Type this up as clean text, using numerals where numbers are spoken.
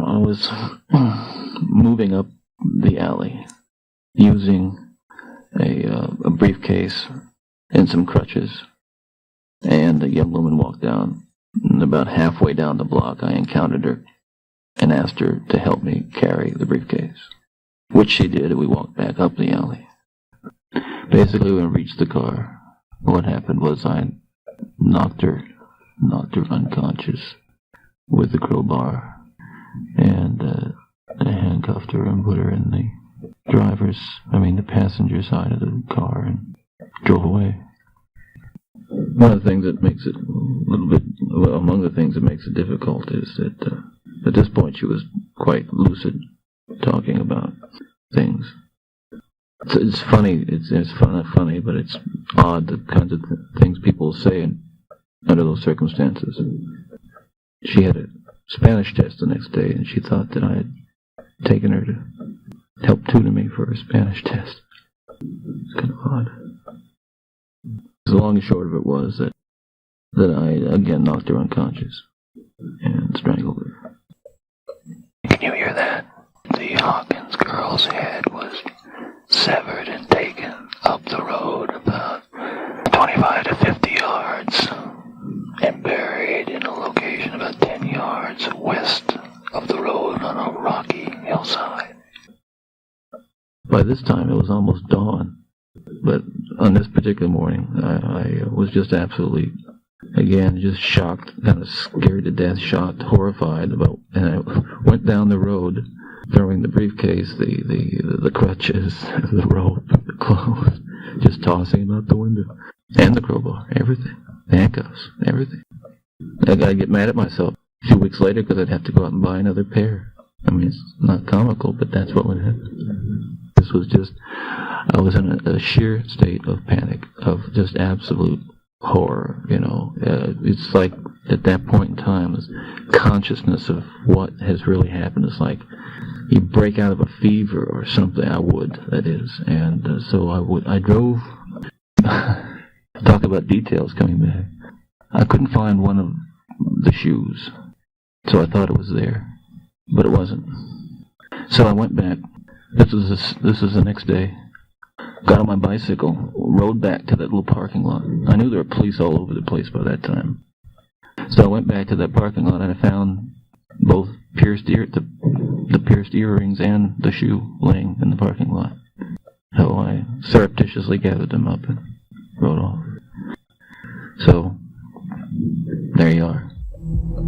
I was moving up the alley using a briefcase and some crutches, and a young woman walked down. And about halfway down the block, I encountered her and asked her to help me carry the briefcase, which she did, and we walked back up the alley. Basically, when we reached the car, what happened was I knocked her unconscious with the crowbar, and I handcuffed her and put her in the the passenger side of the car and drove away. One of the things that makes it among the things that makes it difficult is that at this point she was quite lucid, talking about things. It's funny, it's not funny, but it's odd, the kinds of things people say under those circumstances. She had a Spanish test the next day, and she thought that I had taken her to help tutor me for a Spanish test. It's kind of odd. The long and short of it was that I again knocked her unconscious and strangled her. Can you hear that? The Hawkins girl's head was severed and taken up the road about 25 to 50 yards and buried in a location about 10 yards west of the road on a rocky hillside. By this time, it was almost dawn, but on this particular morning, I was just absolutely, again, just shocked, kind of scared to death, shocked, horrified and I went down the road, throwing the briefcase, the crutches, the rope, the clothes, just tossing them out the window, and the crowbar, everything, handcuffs, everything. I'd get mad at myself a few weeks later because I'd have to go out and buy another pair. I mean, it's not comical, but that's what would happen. This was just, I was in a sheer state of panic, of just absolute horror, It's like, at that point in time, this consciousness of what has really happened is like, you break out of a fever or something. That is. And so I drove, talk about details coming back. I couldn't find one of the shoes, so I thought it was there, but it wasn't. So I went back. This was the next day. Got on my bicycle, rode back to that little parking lot. I knew there were police all over the place by that time. So I went back to that parking lot and I found both the pierced earrings and the shoe laying in the parking lot. So I surreptitiously gathered them up and rode off. So, there you are.